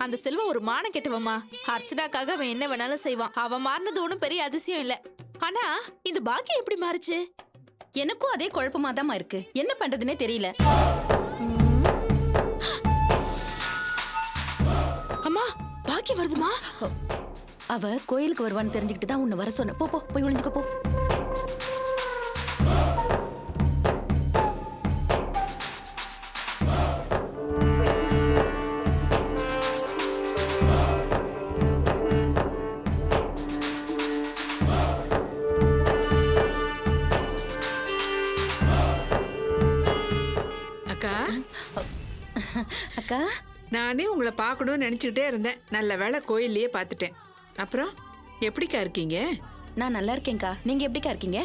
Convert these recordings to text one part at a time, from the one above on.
அந்த செல்வம் ஒரு மான கெட்டவமா. அர்ச்சனாக்காக அவன் என்ன வேணாலும் செய்வான். அவன் மாறினது ஒண்ணும் பெரிய அதிசயம் இல்ல. ஆனா இந்த பாக்கியம் எப்படி மாறுச்சு? எனக்கும் அதே குழப்பமா தான் இருக்கு. என்ன பண்றதுன்னே தெரியல. அம்மா, பாக்கியம் வருதுமா? அவ கோயிலுக்கு வருவான்னு தெரிஞ்சுக்கிட்டு தான் உன்னை வர சொன்ன. போ போ, போய் ஒளிஞ்சுக்க போ. அக்கா, அக்கா, நானே உங்களை பார்க்கணும்னு நினைச்சுக்கிட்டே இருந்தேன். நல்ல வேளை கோயில்லயே பார்த்துட்டேன். அப்புறம் எப்படிக்கா இருக்கீங்க? நான் நல்லா இருக்கேன்க்கா. நீங்க எப்படிக்கா இருக்கீங்க?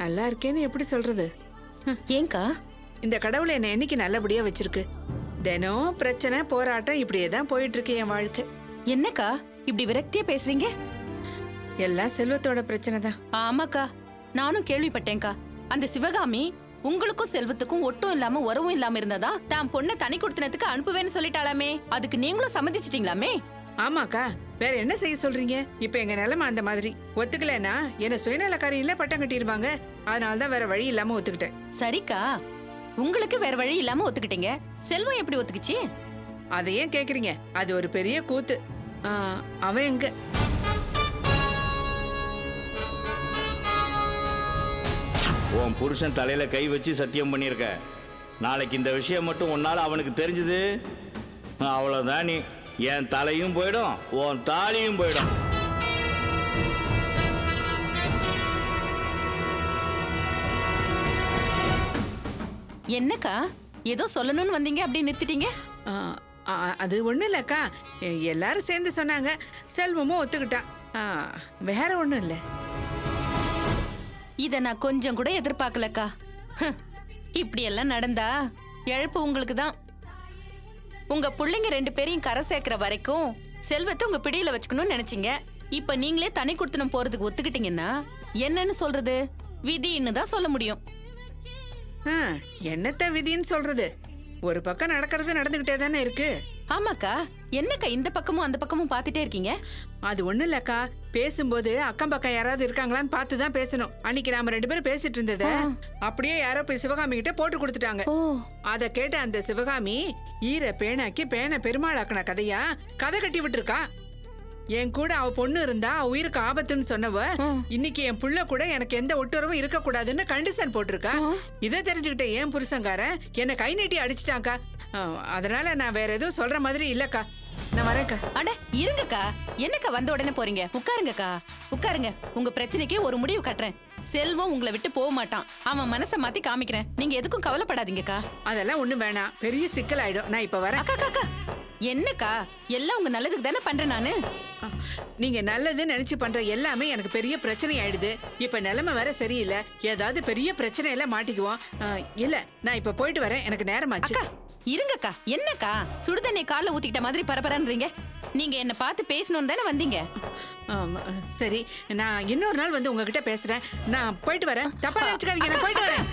நல்லா இருக்கேன்னு எப்படி சொல்றது? ஏன்க்கா? இந்த கடவுளை என்னை என்னைக்கு நல்லபடியா வச்சிருக்கு. தினம் பிரச்சனை போராட்டம் இப்படியே தான் போயிட்டு இருக்கு என் வாழ்க்கை. என்னக்கா இப்படி விரக்தியா பேசுறீங்க? எல்லாம் செல்வத்தோட பிரச்சனை தான். ஆமாக்கா, நானும் கேள்விப்பட்டேன்க்கா. அந்த சிவகாமி உங்களுக்கும் செல்வத்துக்கும் ஒட்டும் இல்லாம உறவும் இல்லாம இருந்ததா தான் பொண்ணை தனி கொடுத்தனத்துக்கு அனுப்புவேன்னு சொல்லிட்டாலாமே. அதுக்கு நீங்களும் சம்மதிச்சிட்டீங்களாமே? ஆமாக்கா, வேற என்ன செய்ய சொல்றீங்க? இப்ப எங்க நிலைமை அந்த மாதிரி. ஒத்துக்கலன்னா என்ன சுயநலக்காரி இல்ல பட்டம் கட்டிடுவாங்க. அதனாலதான் வேற வழி இல்லாம ஒத்துக்கிட்டேன். சரிக்கா, உங்களுக்கு வேற வழி இல்லாம ஒத்துக்கிட்டீங்க. செல்வம் எப்படி ஒத்துக்குச்சு? அதை ஏன் கேக்குறீங்க? அது ஒரு பெரிய கூத்து. அவன் எங்க? உன் புருஷன் தலையில கை வச்சு சத்தியம் பண்ணியிருக்க. நாளைக்கு இந்த விஷயம் மட்டும் உன்னால அவனுக்கு தெரிஞ்சது, அவ்வளவுதான். நீ என் தலையும் போயிடும், உன் தாலியும் போயிடும். என்னக்கா ஏதோ சொல்லணும்னு வந்தீங்க, அப்படி நிறுத்திட்டீங்க? அது ஒண்ணும் இல்லக்கா, எல்லாரும் சேர்ந்து சொன்னாங்க. செல்வமும் ஒத்துக்கிட்டான். வேற ஒண்ணும் இல்ல. இத நான் கொஞ்சம் கூட எதிர்பார்க்கலக்கா. இப்படி எல்லாம் நடந்தா இழப்பு உங்களுக்கு தான். உங்க பிள்ளைங்க 2 பேரையும் கரை சேர்க்கிற வரைக்கும் செல்வத்தை உங்க பிடியில வச்சுக்கணும்னு நினைச்சீங்க. இப்ப நீங்களே தனி கொடுத்தனம் போறதுக்கு ஒத்துக்கிட்டீங்கன்னா என்னன்னு சொல்றது? விதின்னு தான் சொல்ல முடியும். என்னத்த விதின்னு சொல்றது? ஒரு பக்கம் நடக்கிறது நடந்துகிட்டே தானே இருக்கு. ஆமாக்கா, என்னக்கா இந்த பக்கமும் அந்த பக்கமும் பாத்துட்டே இருக்கீங்க? அது ஒண்ணு இல்லக்கா, பேசும்போது அக்கம் பக்கம் யாராவது இருக்காங்களான்னு பார்த்துதான் பேசணும். அன்னைக்கு நாம 2 பேரும் பேசிட்டு இருந்தத அப்படியே யாரோ போய் சிவகாமி கிட்ட போட்டு கொடுத்துட்டாங்க. அத கேட்ட அந்த சிவகாமி ஈர பேனாக்கி பேனை பெருமாளாக்குன கதையா கதை கட்டி விட்டுருக்கா. என் கூட அவ பொண்ணு இருந்தா அவ உயிருக்கு ஆபத்துன்னு சொன்னவ இன்னைக்கு என் புள்ள கூட எனக்கு எந்த ஒட்டுறவும் இருக்க கூடாதுன்னு கண்டிஷன் போட்டிருக்கா. இதை தெரிஞ்சுக்கிட்ட என் புருஷங்காரன் என்ன கை நீட்டி அடிச்சிட்டாக்கா. அதனால நான் வேற எதுவும் சொல்ற மாதிரி இல்லக்கா. நான் வரேன்க்கா. அட இருங்கக்கா, என்னக்கா வந்த உடனே போறீங்க? உட்காருங்கக்கா, உட்காருங்க. உங்க பிரச்சனைக்கு ஒரு முடிவு கட்டுறேன். செல்வம் உங்களை விட்டு போக மாட்டான். அவன் மனசை மாத்தி காமிக்கிறேன். நீங்க எதுக்கும் கவலைப்படாதீங்கக்கா. அதெல்லாம் ஒண்ணும் வேணாம், பெரிய சிக்கல் ஆயிடும். நான் இப்ப வரேன். அக்கா அக்கா, என்னக்கா எல்லாம் உங்க நல்லதுக்கு தானே பண்றேன் நானு. நீங்க நல்லதுன்னு நினைச்சு பண்ற எல்லாமே எனக்கு பெரிய பிரச்சனை ஆயிடுது. இப்ப நிலைமை வேற சரியில்லை. ஏதாவது பெரிய பிரச்சனை எல்லாம் மாட்டிக்குவோம். இல்ல, நான் இப்ப போயிட்டு வரேன், எனக்கு நேரமாச்சு. இருங்கக்கா, என்னக்கா சுடுதண்ணி கால ஊத்திக்கிட்ட மாதிரி பரபரன்றீங்க? நீங்க என்ன பார்த்து பேசணும்னு தானே வந்தீங்க? சரி, நான் இன்னொரு நாள் வந்து உங்ககிட்ட பேசுறேன். நான் போயிட்டு வரேன், தப்பா நினைச்சுக்காதீங்க. நான் போயிட்டு வரேன்.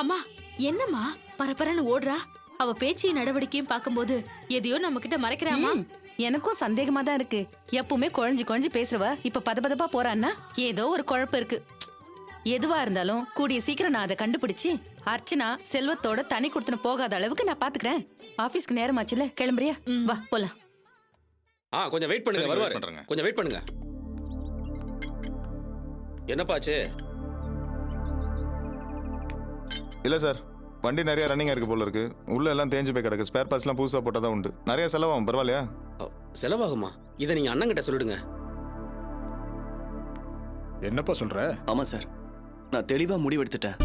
அம்மா, என்னம்மா பரபரன்னு ஓடுறா? அவ பேச்சையும் நடவடிக்கையும் பார்க்கும்போது எதையோ நம்ம கிட்ட மறைக்கிறாமா? எனக்கும் சந்தேகமா தான் இருக்கு. எப்பவுமே குழஞ்சு குழஞ்சு பேசுறவ இப்ப பதபதப்பா போறான்னா ஏதோ ஒரு குழப்பம் இருக்கு. எதுவா இருந்தாலும் கூடிய சீக்கிரம் நான் அதை கண்டுபிடிச்சு அர்ச்சனா செல்வத்தோட தனி கொடுத்துன போகாத அளவுக்கு நான் பாத்துக்கிறேன். ஆபீஸ்க்கு நேரமாச்சுல, கிளம்புறியா? வா போலாம். கொஞ்சம் வெயிட் பண்ணுங்க, வருவாரு. கொஞ்சம் வெயிட் பண்ணுங்க. என்னப்பாச்சு? இல்லை சார், வண்டி நிறைய ரன்னிங்காக இருக்கு போல இருக்கு. உள்ள எல்லாம் தேஞ்சு போய் கிடக்கு. ஸ்பேர் பார்ட்ஸ்லாம் புதுசாக போட்டால் தான் உண்டு. நிறைய செலவாகும், பரவாயில்லையா? செலவாகுமா? இதை நீங்க அண்ணங்கிட்ட சொல்லிடுங்க. என்னப்பா சொல்ற? ஆமா சார், நான் தெளிவா முடிவெடுத்துட்டேன்.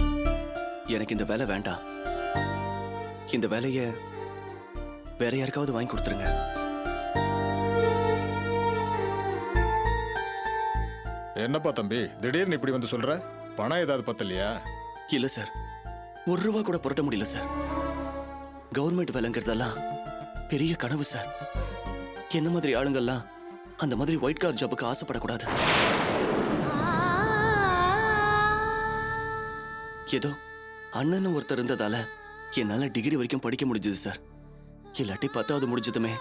எனக்கு இந்த வேலை வேண்டாம். இந்த வேலையை வேற யாருக்காவது வாங்கி கொடுத்துருங்க. என்னப்பா தம்பி, திடீர்னு இப்படி வந்து சொல்ற? பணம் ஏதாவது பத்தலையா? இல்ல சார், ₹1 கூட புரட்ட முடியல சார். கவர்மெண்ட் வேலைங்கிறதெல்லாம் பெரிய கனவு சார். என்ன மாதிரி ஆளுங்கள்லாம் அந்த மாதிரி ஒயிட் கார் ஜாபுக்கு ஆசைப்படக்கூடாது. ஏதோ அண்ணன் ஒருத்தர் இருந்ததால என்னால டிகிரி வரைக்கும் படிக்க முடிஞ்சது சார். இல்லாட்டி 10வது முடிஞ்சதுமே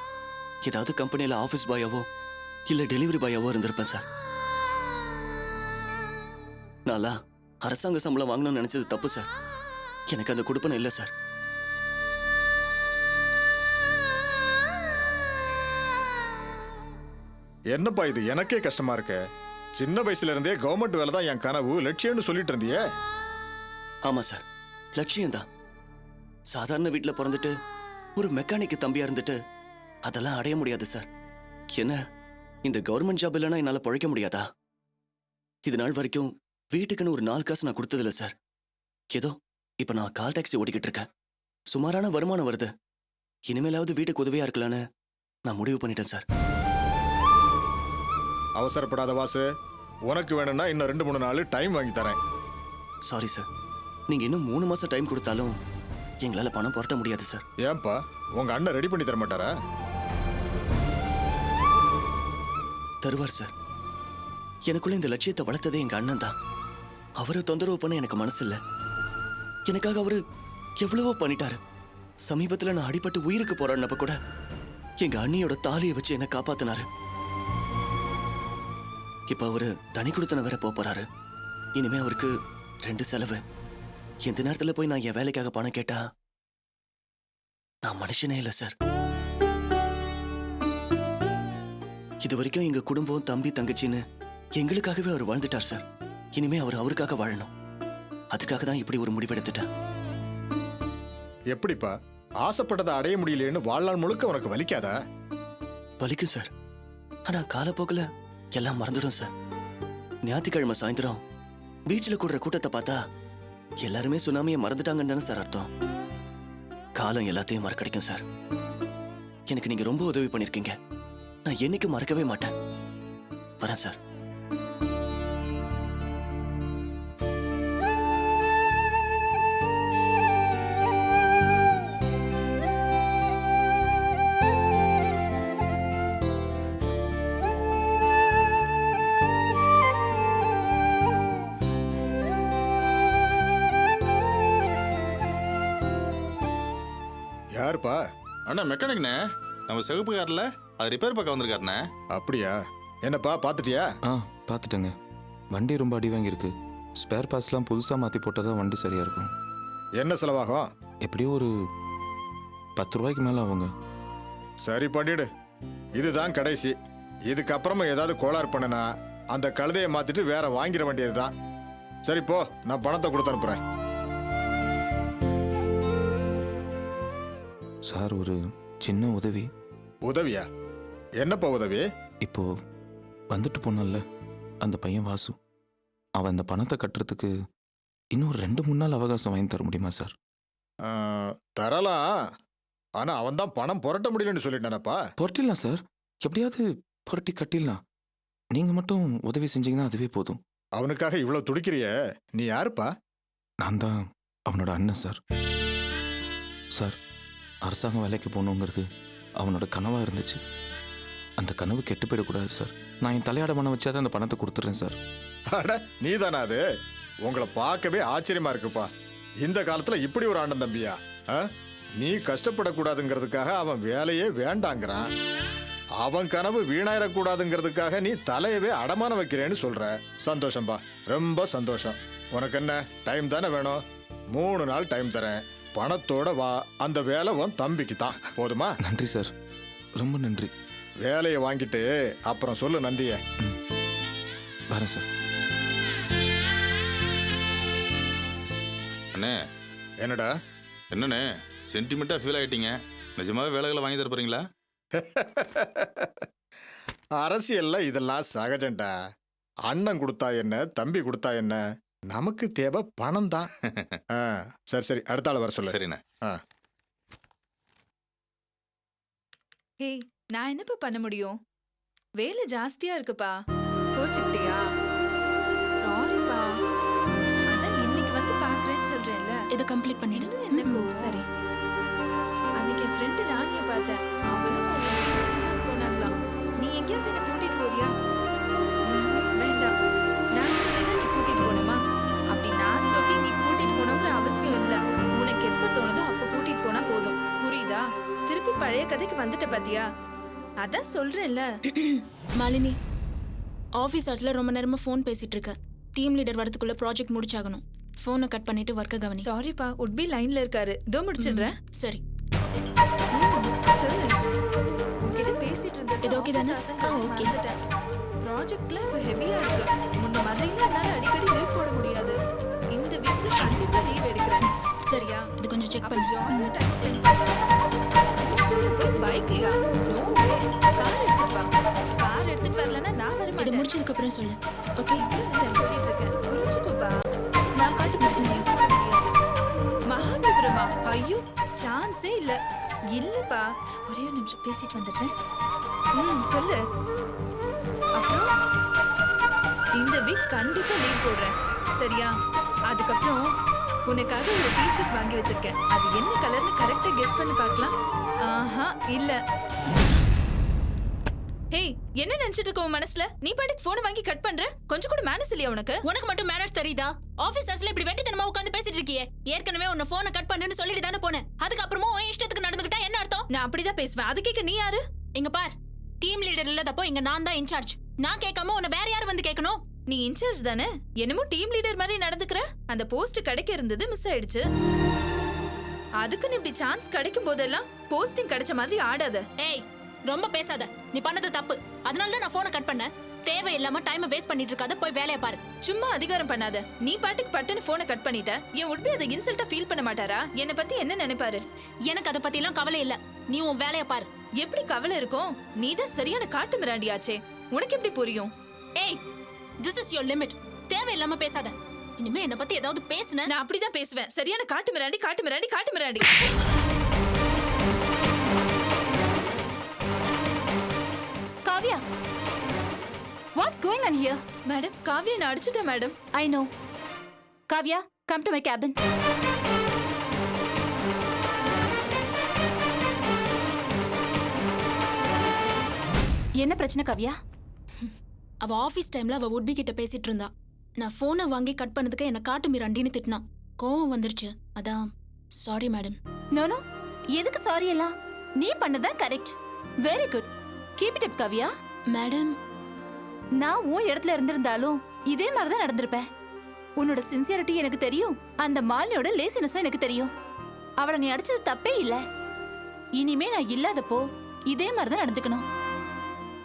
ஏதாவது கம்பெனியில ஆபீஸ் பாயாவோ இல்ல டெலிவரி பாயாவோ இருந்திருப்பேன் சார். நான்லாம் அரசாங்க சம்பளம் வாங்கணும்னு நினைச்சது தப்பு சார். எனக்கு அந்த கொடுப்பனை இல்லை சார். என்னப்பா இது எனக்கே கஷ்டமா இருக்கு. சின்ன வயசுல இருந்தே கவர்மெண்ட் வேலை தான் என் கனவு லட்சியம்னு சொல்லிட்டு இருந்தியே. ஆமா சார், லட்சியம்தான். சாதாரண வீட்டுல பிறந்துட்டு ஒரு மெக்கானிக்கு தம்பியா இருந்துட்டு அதெல்லாம் அடைய முடியாது சார். என்ன இந்த கவர்மெண்ட் ஜாப் இல்லைன்னா என்னால பழைக்க முடியாதா? இது நாள் வரைக்கும் வீட்டுக்குன்னு ஒரு 4 காசு நான் கொடுத்ததில்ல சார். ஏதோ இப்ப நான் கால் டாக்ஸி ஓட்டிக்கிட்டு இருக்கேன். சுமாரான வருமானம் வருது. இனிமேலாவது வீட்டுக்கு உதவியா இருக்கலான்னு நான் முடிவு பண்ணிட்டேன் சார். அவசரப்படாத வாசு, உனக்கு வேணும்னா இன்னும் 2-3 நாள் டைம் வாங்கி தரேன். சாரி சார், நீங்க இன்னும் 3 மாசம் டைம் கொடுத்தாலும் எங்களால பணம் புரட்ட முடியாது சார். ஏன்பா உங்க அண்ணன் ரெடி பண்ணி தர மாட்டாரா? தருவார் சார். எனக்குள்ள இந்த லட்சியத்தை வளர்த்ததே எங்க அண்ணன் தான். அவரை தொந்தரவு பண்ண எனக்கு மனசு இல்ல. எனக்காக அவரு எவ்வளவோ பண்ணிட்டாரு. சமீபத்துல நான் அடிபட்டு உயிருக்கு போராடினப்ப கூட எங்க அண்ணியோட தாலியை வச்சு என்ன காப்பாத்தினாரு. இப்ப அவரு தனி கொடுத்தன வேற போறாரு. இனிமே அவருக்கு 2 செலவு. எந்த நேரத்துல போய் நான் என் வேலைக்காக பணம் கேட்டா நான் மனுஷனே இல்ல சார். இது வரைக்கும் எங்க குடும்பம் தம்பி தங்கச்சின்னு எங்களுக்காகவே அவர் வாழ்ந்துட்டார் சார். இனிமே அவர் அவருக்காக வாழணும். அதுக்காக தான் இப்படி ஒரு முடிவெடுத்துட்டேன். எப்படிப்பா ஆசைப்பட்டதை அடைய முடியலன்னு வாழ்நாள் முழுக்க உனக்கு வலிக்காதா? வலிக்கும் சார். ஆனா காலப்போக்கில் எல்லாம் மறந்துடும் சார். ஞாயிற்றுக்கிழமை சாயந்தரம் பீச்சில் கூடுற கூட்டத்தை பார்த்தா எல்லாருமே சுனாமியை மறந்துட்டாங்கன்னு தானே சார் அர்த்தம். காலம் எல்லாத்தையும் மறக்கடிக்கும் சார். எனக்கு நீங்க ரொம்ப உதவி பண்ணிருக்கீங்க. நான் என்னைக்கு மறக்கவே மாட்டேன். வரேன் சார். யாருப்பா? அண்ணா மெக்கானிக்ண்ணே, நம்ம சிகப்பு கார்ல அது ரிப்பேர் பார்க்க வந்திருக்காருண்ணே. அப்படியா? என்னப்பா பார்த்துட்டியா? பார்த்துட்டேங்க. வண்டி ரொம்ப அடி வாங்கியிருக்கு. ஸ்பேர் பார்ட்ஸ்லாம் புதுசாக மாற்றி போட்டால் தான் வண்டி சரியாக இருக்கும். என்ன செலவாகும்? எப்படியும் ஒரு 10 ரூபாய்க்கு மேலே ஆகுங்க. சரி பண்ணிடு. இதுதான் கடைசி. இதுக்கப்புறமா ஏதாவது கோளாறு பண்ணுனா அந்த கழுதையை மாத்திட்டு வேற வாங்கிட வேண்டியதுதான். சரி போ, நான் பணத்தை கொடுத்து அனுப்புறேன். சார், ஒரு சின்ன உதவி. உதவியா? என்னப்பா உதவி? இப்போ வந்துட்டு போனல அந்த பையன் வாசு, அவன் அந்த பணத்தை கட்டுறதுக்கு இன்னும் 2-3 நாள் அவகாசம் வாங்கி தர முடியுமா சார்? தரலாம். ஆனா அவன் தான் பணம் புரட்ட முடியலன்னு சொல்லிட்டானப்பா. புரட்டிடலாம் சார், எப்படியாவது புரட்டி கட்டிடலாம். நீங்க மட்டும் உதவி செஞ்சீங்கன்னா அதுவே போதும். அவனுக்காக இவ்வளவு துடிக்கிறிய, நீ யாருப்பா? நான் தான் அவனோட அண்ணன் சார். சார், அரசாங்க வேலைக்கு போகணுங்கிறது அவனோட கனவாக இருந்துச்சு. அந்த கனவு கெட்டு போயிடக்கூடாது சார். நான் என் தலையாட பணம் வச்சாதான் அந்த பணத்தை கொடுத்துட்றேன் சார். அட நீ தானே அது? உங்களை பார்க்கவே ஆச்சரியமா இருக்குப்பா. இந்த காலத்துல இப்படி ஒரு அண்ணன் தம்பியா? நீ கஷ்டப்படக்கூடாதுங்கிறதுக்காக அவன் வேலையே வேண்டாங்கிறான். அவன் கனவு வீணாயிடக்கூடாதுங்கிறதுக்காக நீ தலையவே அடமானம் வைக்கிறேன்னு சொல்ற. சந்தோஷம்பா, ரொம்ப சந்தோஷம். உனக்கு என்ன டைம் தானே வேணும்? 3 நாள் டைம் தரேன். பணத்தோட வா. அந்த வேலை உன் தம்பிக்கு தான். போதுமா? நன்றி சார், ரொம்ப நன்றி. வேலையை வாங்கிட்டு அப்புறம் சொல்லு நன்றிய. வரேன் சார். அண்ணே. என்னடா? என்னண்ணே சென்டிமெண்டா ஃபீல் ஆயிட்டீங்க? நிஜமாவே வேலைகளை வாங்கி தர போறீங்களா? அரசியல்ல இதெல்லாம் சகஜம்டா. அண்ணன் கொடுத்தா என்ன, தம்பி கொடுத்தா என்ன, நமக்கு தேவை பணம் தான். சரி சரி, அடுத்த ஆள் வர சொல்லு. சரிண்ணே. ஹே, நான் என்னப்பா பண்ண முடியும்? வேலை ஜாஸ்தியா இருக்குப்பா. கோச்சுக்கிட்டியா? சாரிப்பா. அதான் இன்னைக்கு வந்து பாக்குறேன்னு சொல்றேன்ல. இதை கம்ப்ளீட் பண்ணிடு. என்ன சரி. அன்னைக்கு என் ஃப்ரெண்டு ராணியை பார்த்தேன். அவளும் சினிமாக்கு போனாங்களாம். நீ எங்கேயாவது என்ன கூட்டிட்டு போறியா? வேண்டாம். நான் சொல்லிதான் நீ கூட்டிட்டு போனமா? அப்படி நான் சொல்லி நீ கூட்டிட்டு போன திருப்பி பழைய கதைக்கு வந்துட்ட பாத்தியா? அதான் சொல்றேன்ல. மாலினி, ஆஃபீஸ் ஹவர்ஸ்ல ரொம்ப நேரமா ஃபோன் பேசிட்டு இருக்க. டீம் லீடர் வரதுக்குள்ள ப்ராஜெக்ட் முடிச்சாகணும். ஃபோனை கட் பண்ணிட்டு ஒர்க்கை கவனி. சாரிப்பா, உட்பி லைன்ல இருக்காரு. இதோ முடிச்சிடுறேன். சரி. சொல்லு. உன்கிட்ட பேசிட்டு இருந்தது. இது okay தானே? ஓகே. ப்ராஜெக்ட்ல இப்ப ஹெவியா இருக்கு. முன்ன மாதிரிலாம் என்னால அடிக்கடி லீவ் போட முடியாது. இந்த வீக்ல கண்டிப்பா லீவ் எடுக்கிறேன். சரியா? இது கொஞ்சம் செக் பண்ணு. ஜாலியா டைம் ஸ்பெண்ட் பைக்லயா? No way. கார் எடுத்துட்டு வா. கார் எடுத்துட்டு வரலன்னா நான் வர இதை மாட்டேன். முடிச்சதுக்கு அப்புறம் சொல்லு. ஓகே? சரி சொல்லிட்டு இருக்கேன். புரிஞ்சுக்கோப்பா. நான் பாட்டு பிரச்சனை போட முடியாது. மகாபலிபுரமா? ஐயோ, சான்ஸே இல்ல. இல்லப்பா, ஒரே ஒரு நிமிஷம் பேசிட்டு வந்துடுறேன். சொல்லு. அப்புறம் இந்த வீக் கண்டிப்பா லீவ் போடுறேன். சரியா? அதுக்கப்புறம் உனக்காக ஒரு டிஷர்ட் வாங்கி வச்சிருக்கேன். அது என்ன கலர்னு கரெக்டா கெஸ் பண்ணி பார்க்கலாம். ஆஹா, இல்ல. ஹேய், என்ன நினைச்சிட்டு இருக்க உன் மனசுல? நீ பாட்டுக்கு போனை வாங்கி கட் பண்ற. கொஞ்சம் கூட மேனஸ் இல்லையா உனக்கு? உனக்கு மட்டும் மேனர்ஸ் தெரியுதா? ஆஃபீஸ் ஹவர்ஸ்ல இப்படி வெட்டித்தனமா உட்கார்ந்து பேசிட்டு இருக்கியே. ஏற்கனவே உன்னை போனை கட் பண்ணுன்னு சொல்லிட்டு தானே போனேன். அதுக்கப்புறமும் உன் இஷ்டத்துக்கு நடந்துக்கிட்டா என்ன அர்த்தம்? நான் அப்படிதான் பேசுவேன். அது கேட்க நீ யாரு? இங்க பார், டீம் லீடர் இல்லாதப்போ இங்க நான் தான் இன்சார்ஜ். நான் கேட்காம உன்னை வேற யாரு வந்து கேட்கணும்? நீ இன்சார்ஜ் தானே? என்னமோ டீம் லீடர் மாதிரி நடந்துக்கிற. அந்த போஸ்ட் கிடைக்க இருந்தது, மிஸ் ஆயிடுச்சு. அதுக்குன்னு இப்படி சான்ஸ் கிடைக்கும் போதெல்லாம் போஸ்டிங் கிடைச்ச மாதிரி ஆடாத. ஏய், ரொம்ப பேசாத. நீ பண்ணது தப்பு. அதனால தான் நான் போனை கட் பண்ணேன். தேவையில்லாம டைமை வேஸ்ட் பண்ணிட்டு இருக்காத, போய் வேலையை பாரு. சும்மா அதிகாரம் பண்ணாத. நீ பாட்டுக்கு பட்டுன்னு போனை கட் பண்ணிட்ட. என் உட்பி அதை இன்சல்ட்டா ஃபீல் பண்ண மாட்டாரா? என்னை பத்தி என்ன நினைப்பாரு? எனக்கு அதை பத்தி எல்லாம் கவலை இல்ல. நீ உன் வேலையை பாரு. எப்படி கவலை இருக்கும்? நீதான் சரியான காட்டு மிராண்டியாச்சே. உனக்கு எப்படி புரியும்? ஏய், திஸ் இஸ் யுவர் லிமிட். தேவையில்லாம பேசாத. இனிமே என்ன பத்தி ஏதாவது பேசுன நான் அப்படிதான் பேசுவேன். சரியான காட்டு மிராண்டி, காட்டு மிராண்டி, காட்டு மிராண்டி. Kavya, what's going on here? Madam, Kavya நான் அடிச்சிட்டேன் madam. I know. Kavya, come to my cabin. என்ன பிரச்சனை காவ்யா? அவ ஆபீஸ் டைம்ல அவ உட்பி கிட்ட பேசிட்டு இருந்தா. நான் போனை வாங்கி கட் பண்ணதுக்கு என்ன காட்டு மிராண்டின்னு திட்டினா. கோவம் வந்துருச்சு. அதான் சாரி மேடம். நோ, எதுக்கு சாரி எல்லாம்? நீ பண்ணதான் correct. Very good. Keep it up Kavya. Madam, நான் உன் இடத்துல இருந்திருந்தாலும் இதே மாதிரி தான் நடந்திருப்பேன். உன்னோட சின்சியரிட்டி எனக்கு தெரியும். அந்த மாலினியோட லேசினஸும் எனக்கு தெரியும். அவளை நீ அடிச்சது தப்பே இல்ல. இனிமே நான் இல்லாதப்போ இதே மாதிரி தான் நடந்துக்கணும்.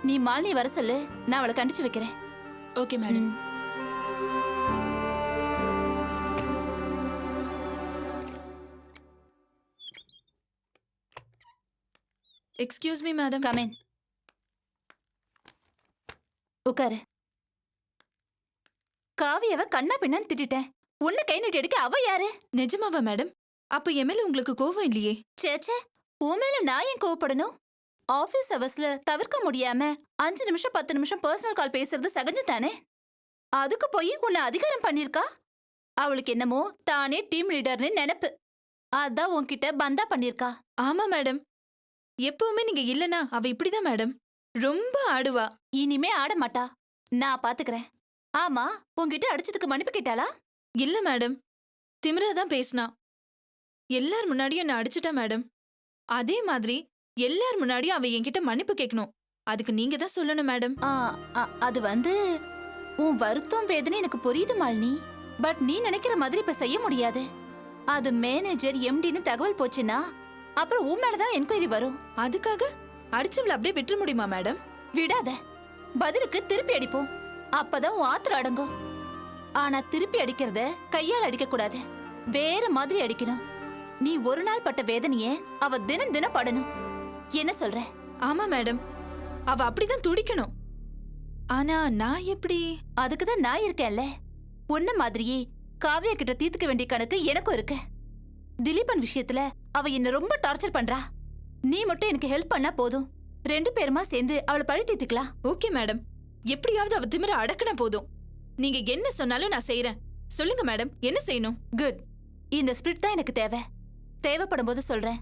நீ மாலினி வர சொல்லு, நான் அவளை கண்டிச்சு வைக்கிறேன். Okay madam. Excuse me madam. Come in. உட்காரு. காவியவ கண்ணா பின்னான்னு திட்டிட்டேன். உன்னை கை நீட்டி அடிக்க அவ யாரு? நிஜமாவா மேடம்? அப்ப என் மேல உங்களுக்கு கோவம் இல்லையே? சேச்சே, உன் மேல நான் ஏன் கோவப்படணும்? ஆபீஸ் அவர்ஸ்ல தவிர்க்க முடியாம 5 நிமிஷம் 10 நிமிஷம் பர்சனல் கால் பேசுறது சகஜம் தானே? அதுக்கு போய் உன்னை அதிகாரம் பண்ணிருக்கா. அவளுக்கு என்னமோ தானே டீம் லீடர்னு நினைப்பு. அதான் உன்கிட்ட பந்தா பண்ணிருக்கா. ஆமா மேடம். எப்பவுமே நீங்க இல்லனா அவ இப்படிதான் மேடம். ரொம்ப ஆடுவா. இனிமே ஆட மாட்டா. நான் பாத்துக்கிறேன். ஆமா, உன்கிட்ட அடிச்சதுக்கு மன்னிப்பு கேட்டாளா? இல்ல மேடம், திமிராதான் பேசினா. எல்லார் முன்னாடியும் என்ன அடிச்சிட்டா மேடம். அதே மாதிரி எல்லார் முன்னாடியும் அவ என்கிட்ட மன்னிப்பு கேட்கணும். அதுக்கு நீங்க தான் சொல்லணும் மேடம். அது உன் வருத்தம் வேதனை எனக்கு புரியுது மாலினி. பட் நீ நினைக்கிற மாதிரி இப்ப செய்ய முடியாது. அது மேனேஜர் எம்டின்னு தகவல் போச்சுன்னா அப்புறம் உன் மேலதான் என்கொயரி வரும். அதுக்காக அடிச்சவளை அப்படியே விட்டுற முடியுமா மேடம்? விடாத. பதிலுக்கு திருப்பி அடிப்போம். அப்பதான் உன் ஆத்திரம் அடங்கும். ஆனா திருப்பி அடிக்கிறத கையால் அடிக்க கூடாது. வேற மாதிரி அடிக்கணும். நீ ஒரு நாள் பட்ட வேதனைய அவ தினம் தினம் படணும். என்ன சொல்ற? ஆமா மேடம், அவ அப்படிதான் துடிக்கணும். ஆனா நான் எப்படி? அதுக்குதான் நான் இருக்கேன்ல. உன்ன மாதிரியே காவியா கிட்ட தீர்த்துக்க வேண்டிய கணக்கு எனக்கும் இருக்கு. திலீபன் விஷயத்துல அவ என்ன ரொம்ப டார்ச்சர் பண்றா. நீ மட்டும் எனக்கு ஹெல்ப் பண்ணா போதும். 2 பேருமா சேர்ந்து அவளை பழி தீர்த்துக்கலாம். ஓகே மேடம், எப்படியாவது அவ திமிர அடக்கினா போதும். நீங்க என்ன சொன்னாலும் நான் செய்யறேன். சொல்லுங்க மேடம், என்ன செய்யணும்? குட். இந்த ஸ்பிரிட் தான் எனக்கு தேவை. தேவைப்படும் போது சொல்றேன்.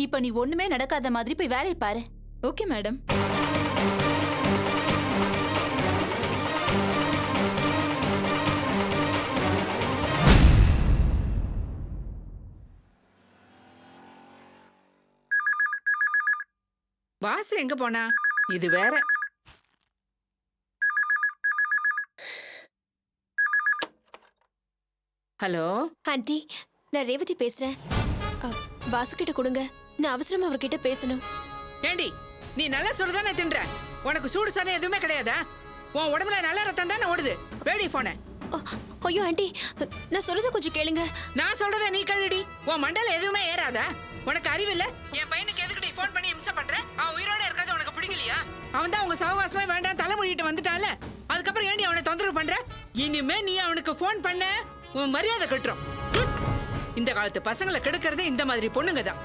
இப்ப நீ ஒண்ணுமே நடக்காத மாதிரி போய் வேலையை பாரு. Okay madam. வாசு எங்க போனா? இது வேற. ஹலோ ஆண்டி, நான் ரேவதி பேசுறேன். வாசுகிட்ட கொடுங்க, நான் அவசரமா அவர்கிட்ட பேசணும். ஏண்டி, நீ நல்லா சொல்றதானே தின்ற? உனக்கு சூடு சாணம் எதுவுமே கிடையாதா? உன் உடம்புல நல்ல ரத்தம் தானே ஓடுது. வேடி போன. ஐயோ ஆண்டி, நான் சொல்றத கொஞ்சம் கேளுங்க. நான் சொல்றத நீ கேளுடி. உன் மண்டல எதுவுமே ஏறாதா? உனக்கு அறிவில்ல? என் பையனுக்கு எதுக்கு நீ ஃபோன் பண்ணி இம்சை பண்ற? அவன் உயிரோட இருக்கிறது உனக்கு பிடிக்கலையா? அவன் தான் உங்க சகவாசமே வேண்டாம் தலைமொழிட்டு வந்துட்டால. அதுக்கப்புறம் ஏண்டி அவனை தொந்தரவு பண்ற? இனிமே நீ அவனுக்கு ஃபோன் பண்ண உன் மரியாதை கட்டுறோம். இந்த காலத்து பசங்களை கெடுக்கிறதே இந்த மாதிரி பொண்ணுங்க தான்.